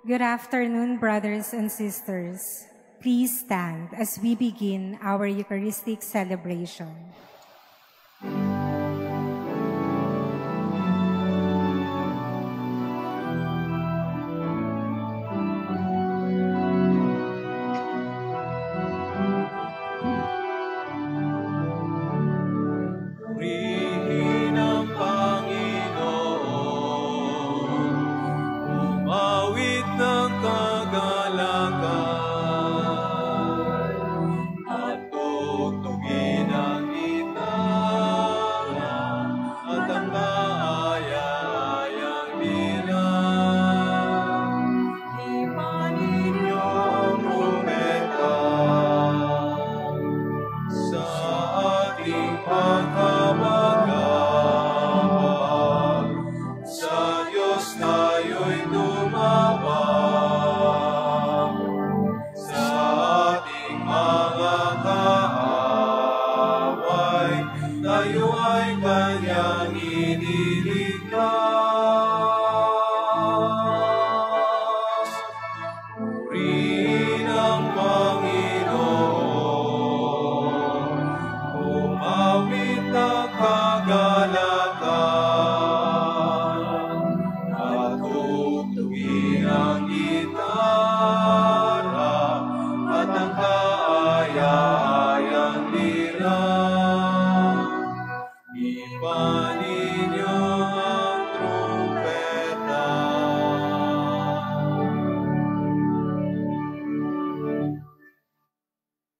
Good afternoon, brothers and sisters. Please stand as we begin our Eucharistic celebration.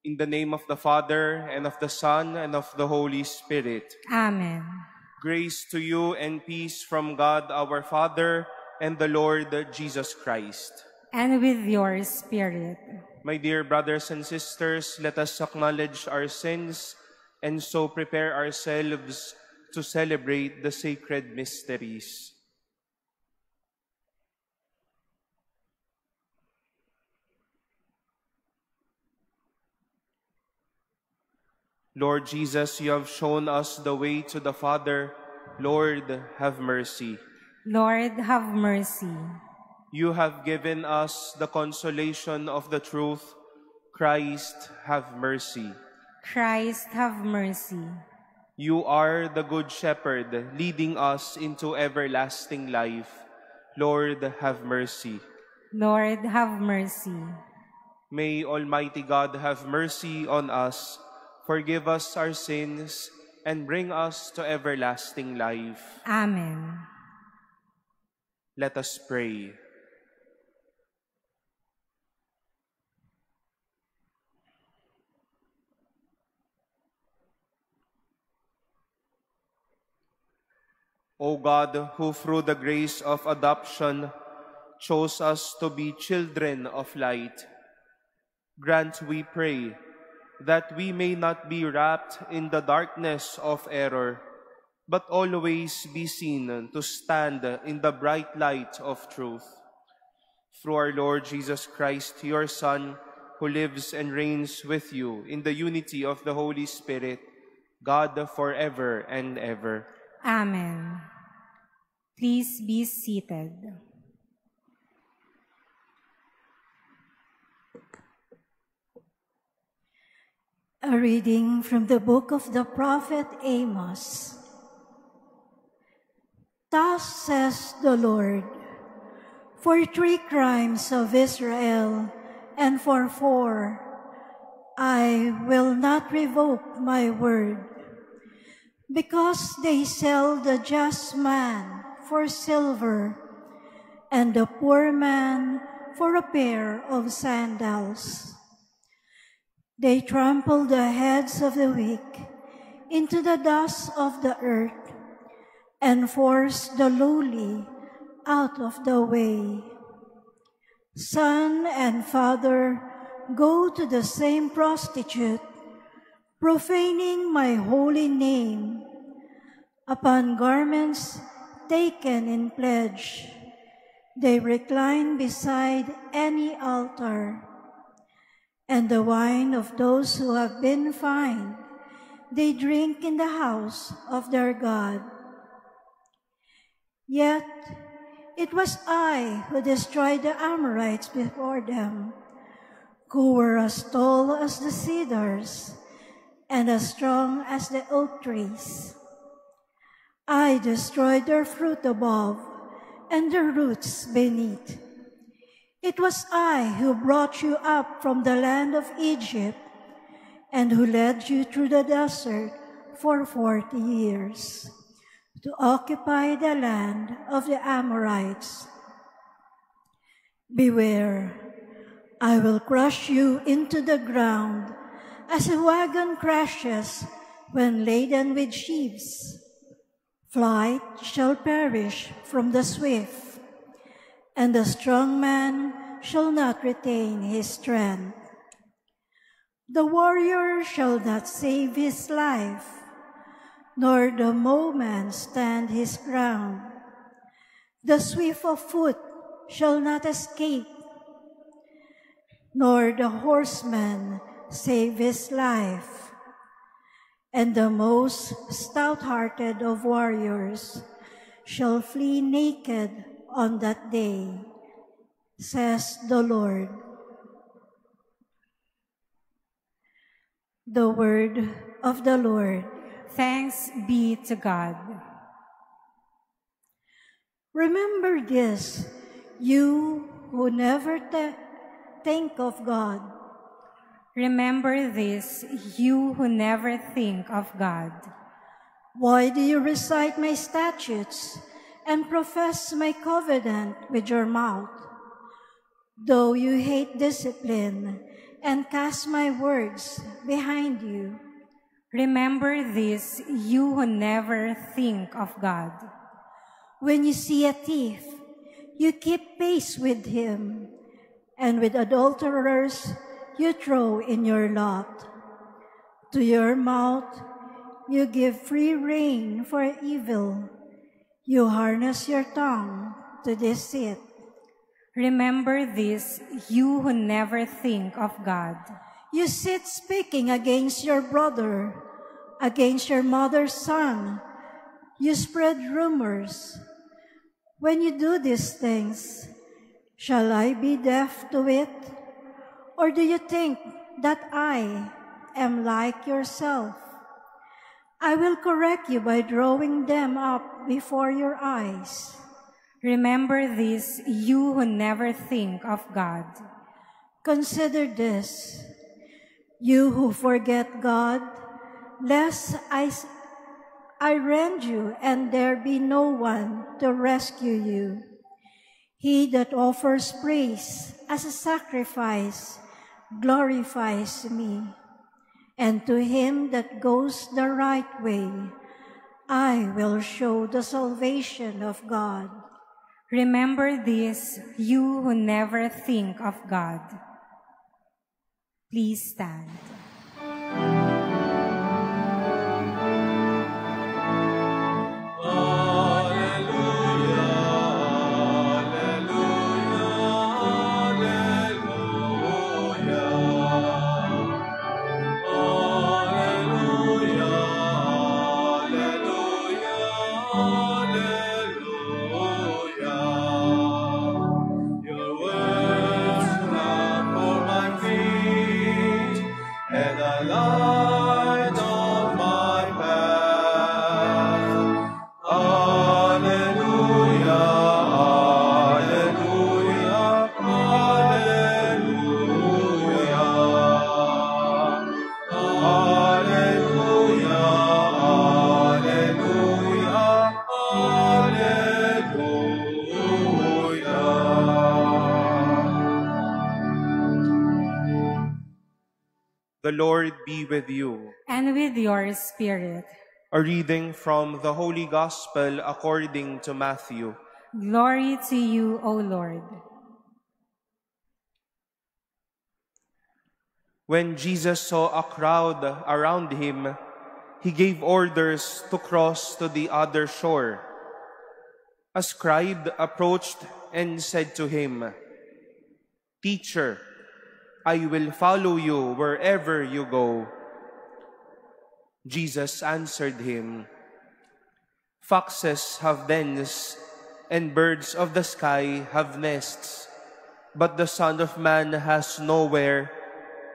In the name of the Father, and of the Son, and of the Holy Spirit. Amen. Grace to you and peace from God our Father and the Lord Jesus Christ. And with your spirit. My dear brothers and sisters, let us acknowledge our sins and so prepare ourselves to celebrate the sacred mysteries. Lord Jesus, you have shown us the way to the Father. Lord, have mercy. Lord, have mercy. You have given us the consolation of the truth. Christ, have mercy. Christ, have mercy. You are the Good Shepherd, leading us into everlasting life. Lord, have mercy. Lord, have mercy. May Almighty God have mercy on us, forgive us our sins, and bring us to everlasting life. Amen. Let us pray. O God, who through the grace of adoption chose us to be children of light, grant, we pray, that we may not be wrapped in the darkness of error, but always be seen to stand in the bright light of truth. Through our Lord Jesus Christ, your Son, who lives and reigns with you in the unity of the Holy Spirit, God forever and ever. Amen. Please be seated. A reading from the book of the prophet Amos. Thus says the Lord, for 3 crimes of Israel, and for 4, I will not revoke my word, because they sell the just man for silver, and the poor man for a pair of sandals. They trample the heads of the weak into the dust of the earth, and force the lowly out of the way. Son and father go to the same prostitute, profaning my holy name. Upon garments taken in pledge, they recline beside any altar. And the wine of those who have been fined, they drink in the house of their God. Yet it was I who destroyed the Amorites before them, who were as tall as the cedars and as strong as the oak trees. I destroyed their fruit above and their roots beneath. It was I who brought you up from the land of Egypt and who led you through the desert for 40 years to occupy the land of the Amorites. Beware, I will crush you into the ground as a wagon crashes when laden with sheaves. Flight shall perish from the swift, and the strong man shall not retain his strength. The warrior shall not save his life, nor the bowman stand his ground. The swift of foot shall not escape, nor the horseman save his life. And the most stout-hearted of warriors shall flee naked on that day, says the Lord. The word of the Lord. Thanks be to God. Remember this, you who never think of God. Remember this, you who never think of God. Why do you recite my statutes and profess my covenant with your mouth? Though you hate discipline and cast my words behind you. Remember this, you who never think of God. When you see a thief, you keep pace with him, and with adulterers you throw in your lot. To your mouth you give free rein for evil. You harness your tongue to deceit. Remember this, you who never think of God. You sit speaking against your brother, against your mother's son. You spread rumors. When you do these things, shall I be deaf to it? Or do you think that I am like yourself? I will correct you by drawing them up before your eyes. Remember this, you who never think of God. Consider this, you who forget God, lest I rend you and there be no one to rescue you. He that offers praise as a sacrifice glorifies me, and to him that goes the right way, I will show the salvation of God. Remember this, you who never think of God. Please stand. The Lord be with you. And with your spirit. A reading from the Holy Gospel according to Matthew. Glory to you, O Lord. When Jesus saw a crowd around him, he gave orders to cross to the other shore. A scribe approached and said to him, "Teacher, I will follow you wherever you go." Jesus answered him, "Foxes have dens, and birds of the sky have nests, but the Son of Man has nowhere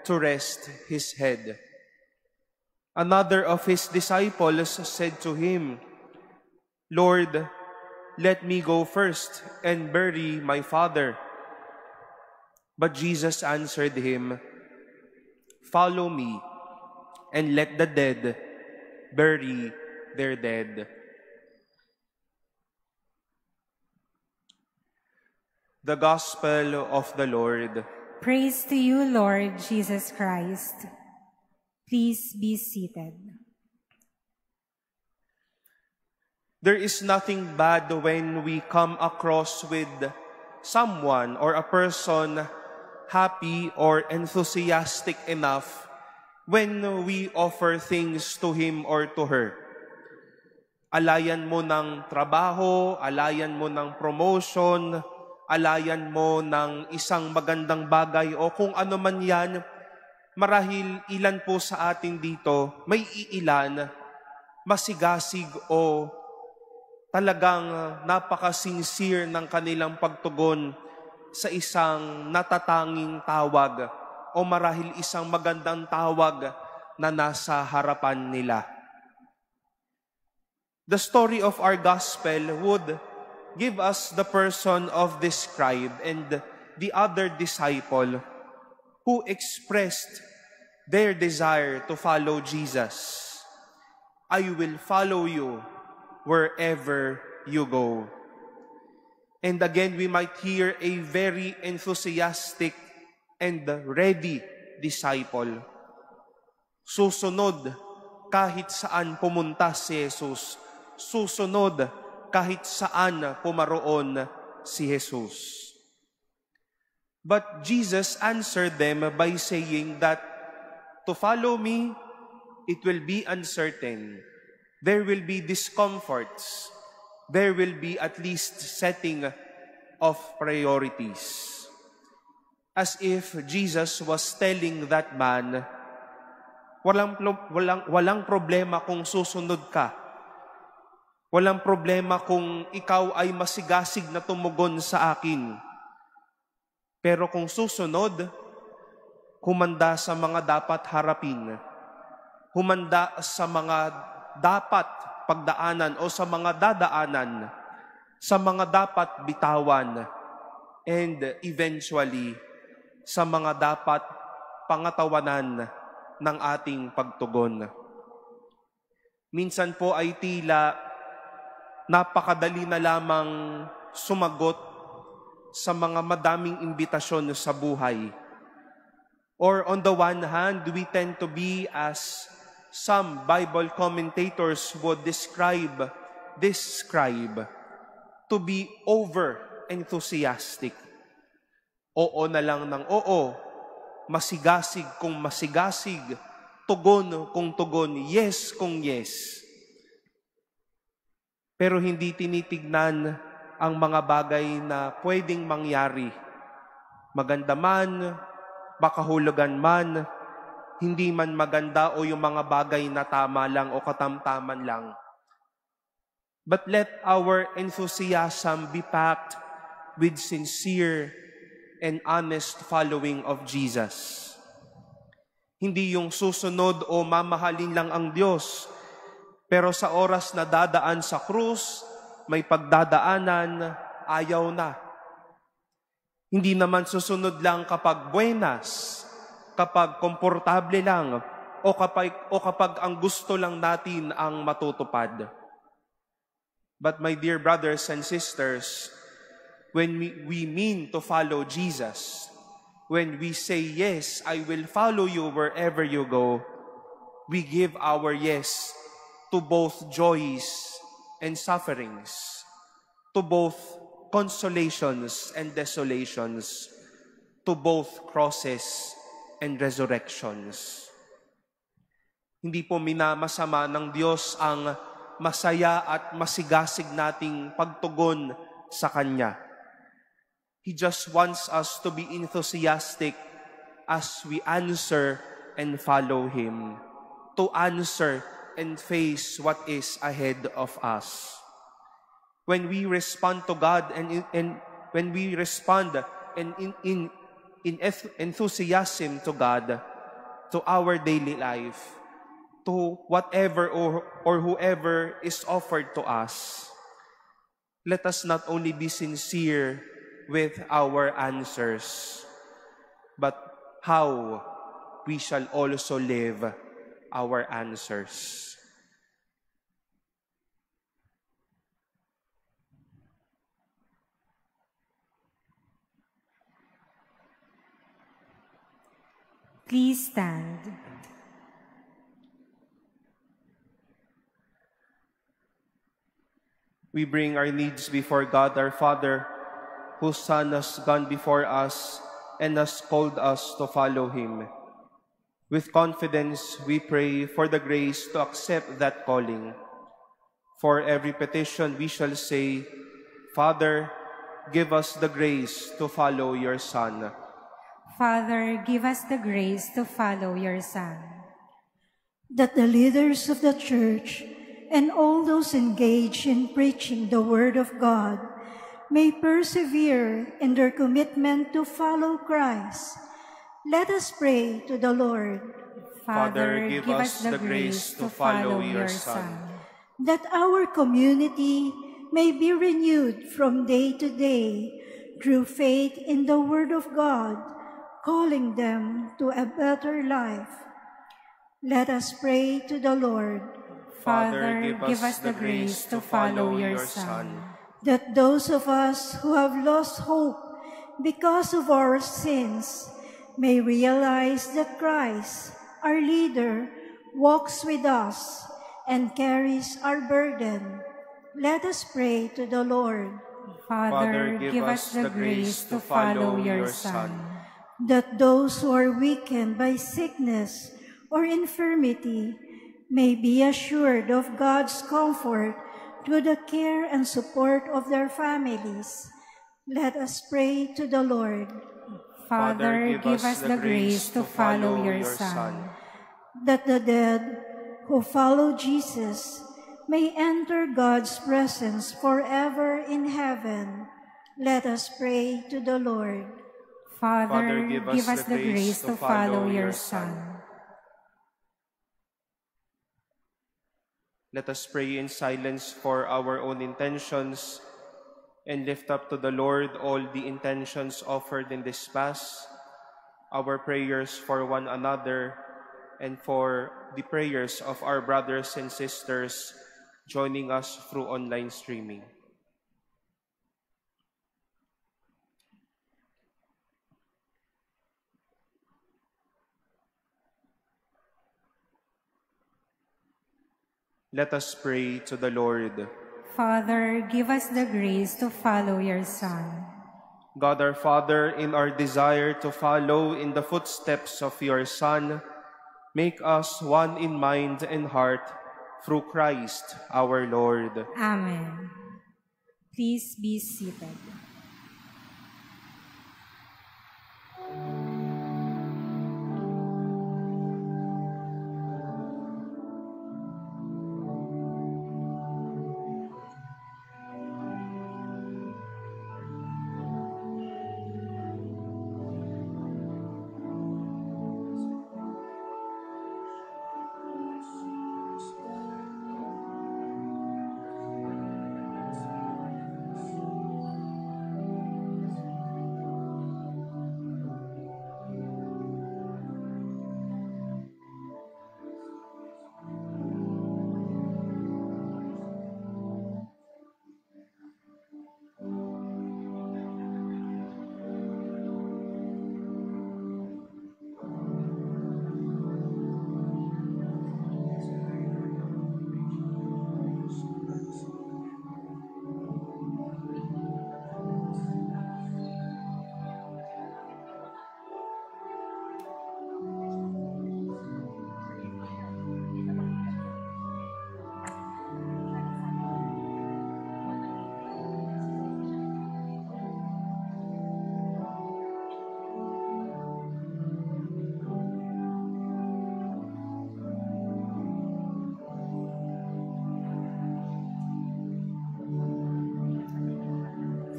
to rest his head." Another of his disciples said to him, "Lord, let me go first and bury my father." But Jesus answered him, "Follow me, and let the dead bury their dead." The Gospel of the Lord. Praise to you, Lord Jesus Christ. Please be seated. There is nothing bad when we come across with someone or a person happy or enthusiastic enough when we offer things to him or to her. Alayan mo ng trabaho, alayan mo ng promotion, alayan mo ng isang magandang bagay o kung ano man yan. Marahil ilan po sa atin dito, may iilan, masigasig o talagang napaka-sincere ng kanilang pagtugon sa isang natatanging tawag o marahil isang magandang tawag na nasa harapan nila. The story of our gospel would give us the person of this scribe and the other disciple who expressed their desire to follow Jesus. "I will follow you wherever you go." And again, we might hear a very enthusiastic and ready disciple. Susunod kahit saan pumunta si Jesus. Susunod kahit saan pumaroon si Jesus. But Jesus answered them by saying that to follow me, it will be uncertain. There will be discomforts. There will be at least setting of priorities. As if Jesus was telling that man, walang problema kung susunod ka. Walang problema kung ikaw ay masigasig na tumugon sa akin. Pero kung susunod, humanda sa mga dapat harapin. Humanda sa mga dapat pagdaanan o sa mga dadaanan, sa mga dapat bitawan, and eventually, sa mga dapat pangatawanan ng ating pagtugon. Minsan po ay tila napakadali na lamang sumagot sa mga madaming imbitasyon sa buhay. Or on the one hand, we tend to be, as some Bible commentators would describe this scribe, to be over-enthusiastic. Oo na lang ng oo, masigasig kung masigasig, tugon kung tugon, yes kung yes. Pero hindi tinitignan ang mga bagay na pwedeng mangyari. Maganda man, makahulugan man, hindi man maganda o yung mga bagay na tama lang o katamtaman lang. But let our enthusiasm be packed with sincere and honest following of Jesus. Hindi yung susunod o mamahalin lang ang Diyos, pero sa oras na dadaan sa krus, may pagdadaanan, ayaw na. Hindi naman susunod lang kapag buenas, kapag komportable lang, o kapag ang gusto lang natin ang matutupad. But my dear brothers and sisters, when we mean to follow Jesus, when we say, yes, I will follow you wherever you go, we give our yes to both joys and sufferings, to both consolations and desolations, to both crosses and resurrections. Hindi po minamasama ng Diyos ang masaya at masigasig nating pagtugon sa Kanya. He just wants us to be enthusiastic as we answer and follow Him, to answer and face what is ahead of us. When we respond to God and when we respond in enthusiasm to God, to our daily life, to whatever or whoever is offered to us, let us not only be sincere with our answers, but how we shall also live our answers. Please stand. We bring our needs before God our Father, whose Son has gone before us and has called us to follow Him. With confidence, we pray for the grace to accept that calling. For every petition, we shall say, Father, give us the grace to follow your Son. Father, give us the grace to follow your Son. That the leaders of the Church and all those engaged in preaching the Word of God may persevere in their commitment to follow Christ. Let us pray to the Lord. Father, give us the grace to follow your Son. That our community may be renewed from day to day through faith in the Word of God, calling them to a better life. Let us pray to the Lord. Father, give us the grace to follow your Son. That those of us who have lost hope because of our sins may realize that Christ, our leader, walks with us and carries our burden. Let us pray to the Lord. Father, give us the grace to follow your Son. That those who are weakened by sickness or infirmity may be assured of God's comfort through the care and support of their families. Let us pray to the Lord. Father, give us the grace to follow your Son. That the dead who follow Jesus may enter God's presence forever in heaven. Let us pray to the Lord. Father, give us the grace to follow your Son. Let us pray in silence for our own intentions and lift up to the Lord all the intentions offered in this Mass, our prayers for one another, and for the prayers of our brothers and sisters joining us through online streaming. Let us pray to the Lord. Father, give us the grace to follow your Son. God our Father, in our desire to follow in the footsteps of your Son, make us one in mind and heart through Christ our Lord. Amen. Please be seated.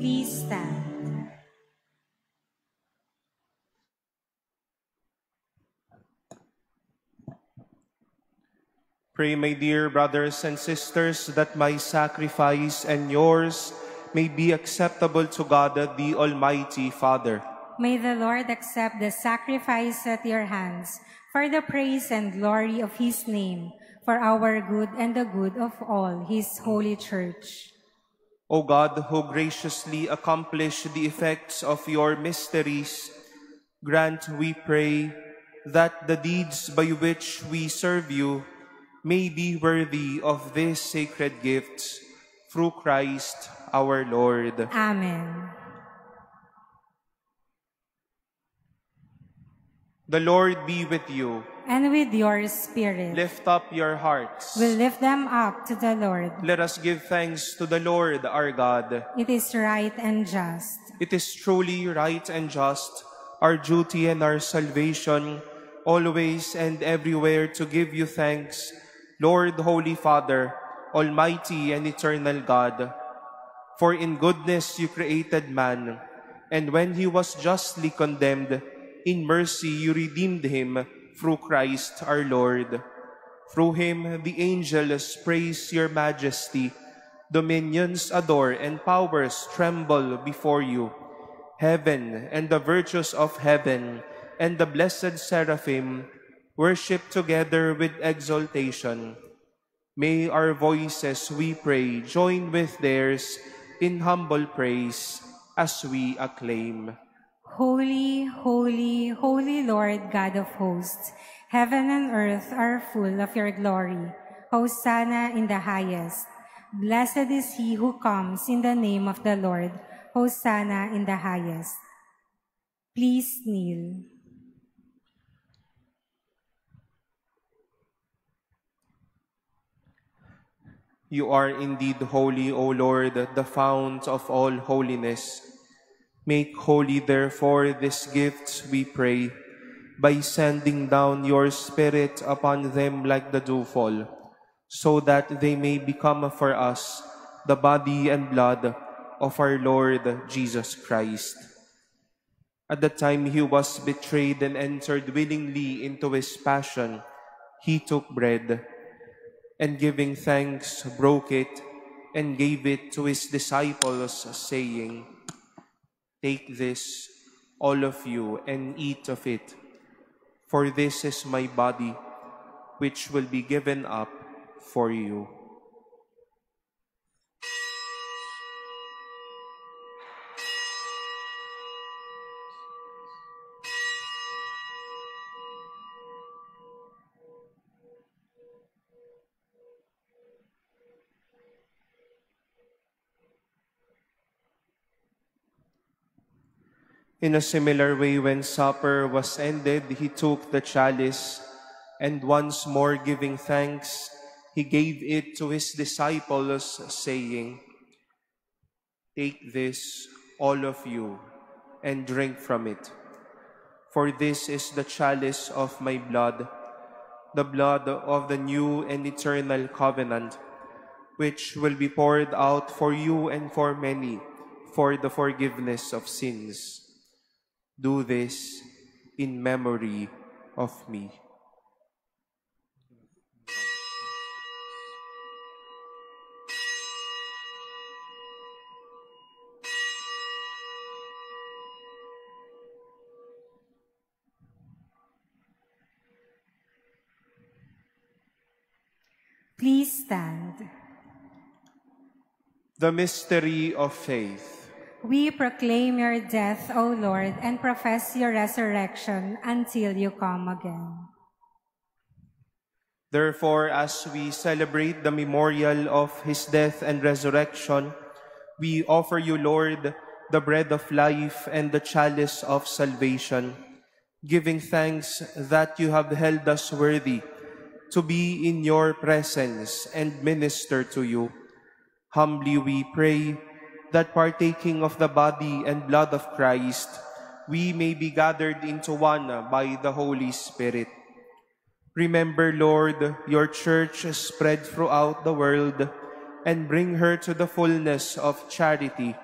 Please stand. Pray, my dear brothers and sisters, that my sacrifice and yours may be acceptable to God, the Almighty Father. May the Lord accept the sacrifice at your hands for the praise and glory of his name, for our good and the good of all his holy church. O God, who graciously accomplish the effects of your mysteries, grant, we pray, that the deeds by which we serve you may be worthy of these sacred gifts, through Christ our Lord. Amen. The Lord be with you. And with your spirit. Lift up your hearts. We lift them up to the Lord. Let us give thanks to the Lord our God. It is right and just. It is truly right and just, our duty and our salvation, always and everywhere to give you thanks, Lord, Holy Father, Almighty and eternal God. For in goodness you created man, and when he was justly condemned, in mercy you redeemed him through Christ our Lord. Through him the angels praise your majesty, dominions adore, and powers tremble before you. Heaven and the virtues of heaven and the blessed seraphim worship together with exaltation. May our voices, we pray, join with theirs in humble praise as we acclaim. Holy, holy, holy Lord God of hosts, heaven and earth are full of your glory. Hosanna in the highest. Blessed is he who comes in the name of the Lord. Hosanna in the highest. Please kneel. You are indeed holy, O Lord, the fount of all holiness. Make holy, therefore, these gifts, we pray, by sending down your Spirit upon them like the dewfall, so that they may become for us the body and blood of our Lord Jesus Christ. At the time he was betrayed and entered willingly into his passion, he took bread, and giving thanks, broke it, and gave it to his disciples, saying, "Take this, all of you, and eat of it. For this is my body, which will be given up for you. In a similar way, when supper was ended, he took the chalice, and once more giving thanks, he gave it to his disciples, saying, "Take this, all of you, and drink from it. For this is the chalice of my blood, the blood of the new and eternal covenant, which will be poured out for you and for many for the forgiveness of sins. Do this in memory of me." Please stand. The mystery of faith. We proclaim your death, O Lord, and profess your resurrection until you come again. Therefore, as we celebrate the memorial of his death and resurrection, we offer you, Lord, the bread of life and the chalice of salvation, giving thanks that you have held us worthy to be in your presence and minister to you. Humbly we pray that partaking of the body and blood of Christ, we may be gathered into one by the Holy Spirit. Remember, Lord, your church spread throughout the world, and bring her to the fullness of charity,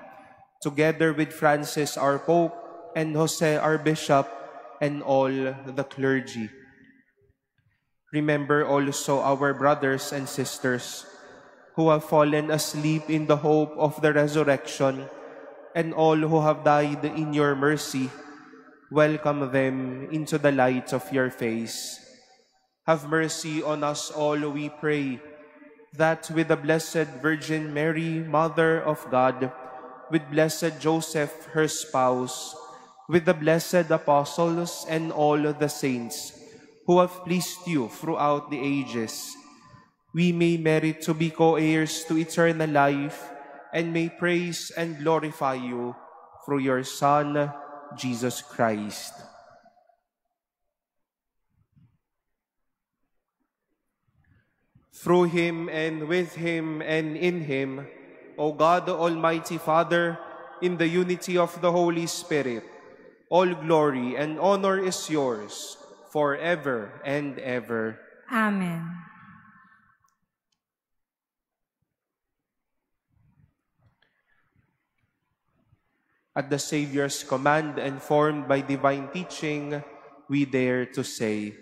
together with Francis our Pope, and Jose our Bishop, and all the clergy. Remember also our brothers and sisters who have fallen asleep in the hope of the resurrection, and all who have died in your mercy. Welcome them into the light of your face. Have mercy on us all, we pray, that with the Blessed Virgin Mary, Mother of God, with Blessed Joseph, her spouse, with the blessed apostles and all the saints who have pleased you throughout the ages, we may merit to be co-heirs to eternal life, and may praise and glorify you through your Son, Jesus Christ. Through him, and with him, and in him, O God, Almighty Father, in the unity of the Holy Spirit, all glory and honor is yours, forever and ever. Amen. At the Savior's command and formed by divine teaching, we dare to say,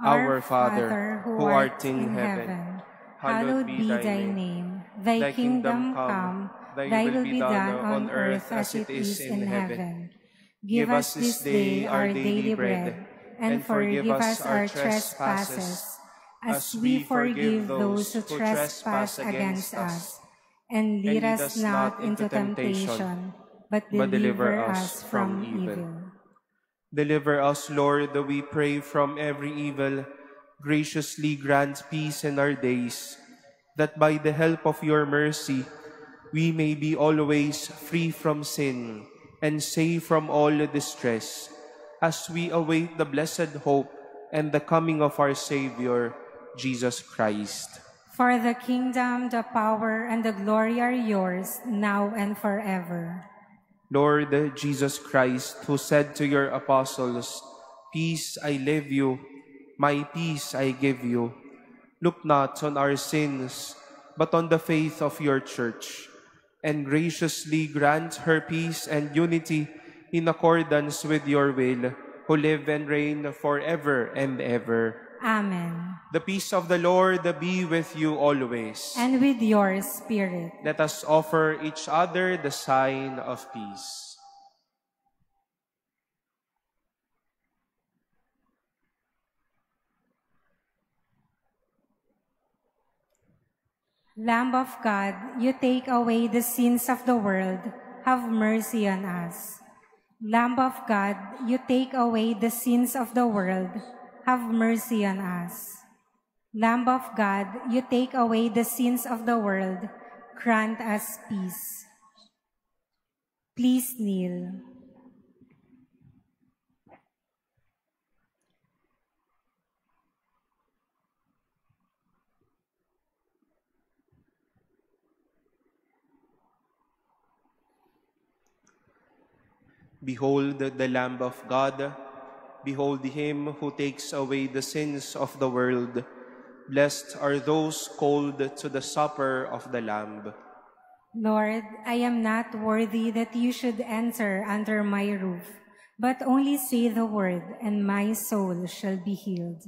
Our Father, who art in heaven, hallowed be thy name. Thy kingdom come, thy will be done on earth as it is in heaven. Give us this day our daily bread, and forgive us our trespasses, as we forgive those who trespass against us. And lead us not into temptation, but deliver us from evil. Deliver us, Lord, we pray, from every evil. Graciously grant peace in our days, that by the help of your mercy, we may be always free from sin and safe from all distress, as we await the blessed hope and the coming of our Savior, Jesus Christ. For the kingdom, the power, and the glory are yours, now and forever. Lord Jesus Christ, who said to your apostles, Peace I leave you, my peace I give you. Look not on our sins, but on the faith of your church, and graciously grant her peace and unity in accordance with your will, who live and reign forever and ever. Amen. The peace of the Lord be with you always. And with your spirit. Let us offer each other the sign of peace. Lamb of God, you take away the sins of the world, have mercy on us. Lamb of God, you take away the sins of the world, have mercy on us. Lamb of God, you take away the sins of the world, grant us peace. Please kneel. Behold the Lamb of God. Behold him who takes away the sins of the world. Blessed are those called to the supper of the Lamb. Lord, I am not worthy that you should enter under my roof, but only say the word, and my soul shall be healed.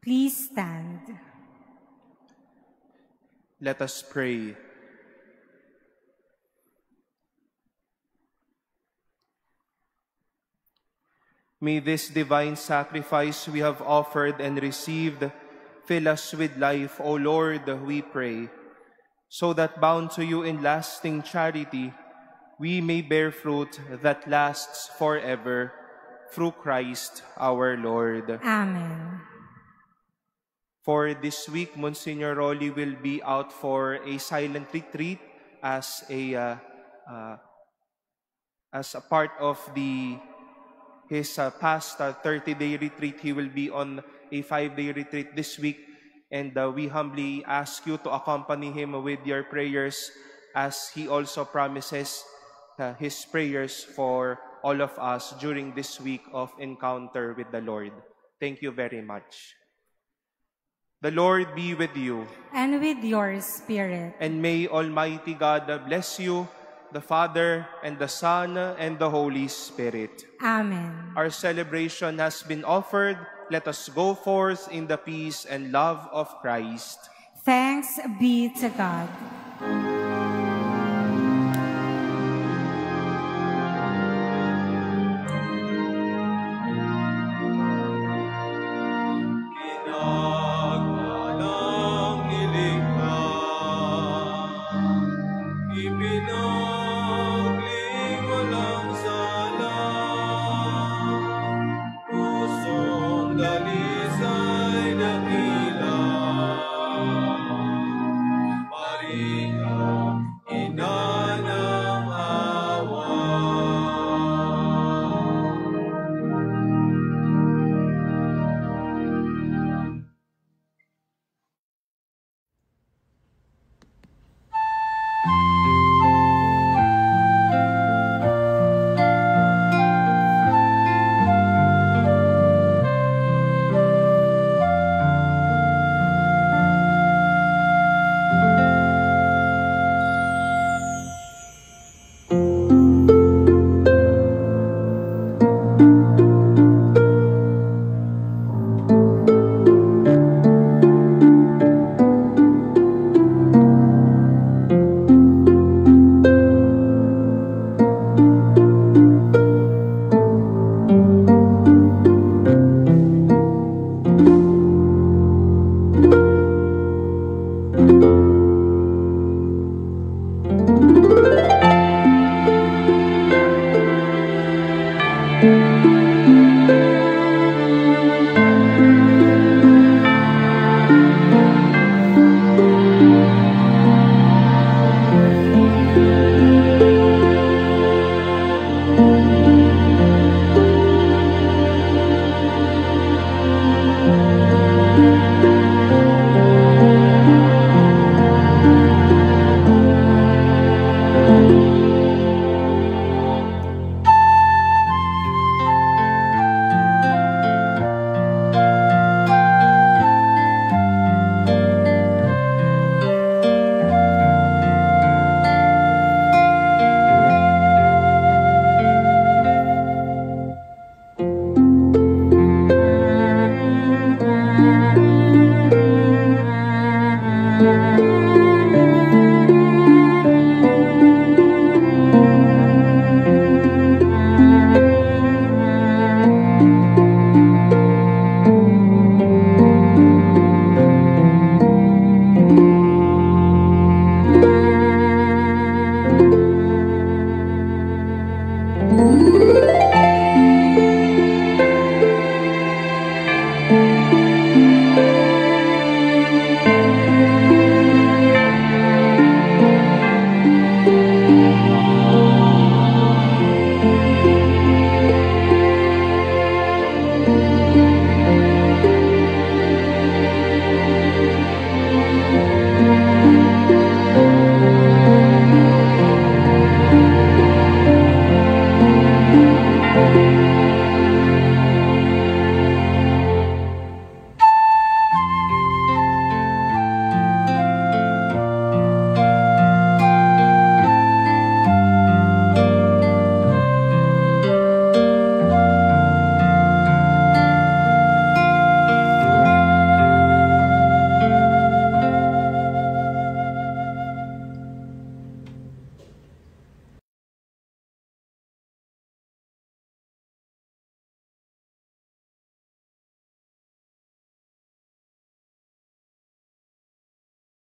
Please stand. Let us pray. May this divine sacrifice we have offered and received fill us with life, O Lord, we pray, so that bound to you in lasting charity, we may bear fruit that lasts forever, through Christ our Lord. Amen. For this week, Monsignor Rolly will be out for a silent retreat as a part of his past 30-day retreat. He will be on a 5-day retreat this week, and we humbly ask you to accompany him with your prayers, as he also promises his prayers for all of us during this week of encounter with the Lord. Thank you very much. The Lord be with you. And with your spirit. And may Almighty God bless you, the Father, and the Son, and the Holy Spirit. Amen. Our celebration has been offered. Let us go forth in the peace and love of Christ. Thanks be to God.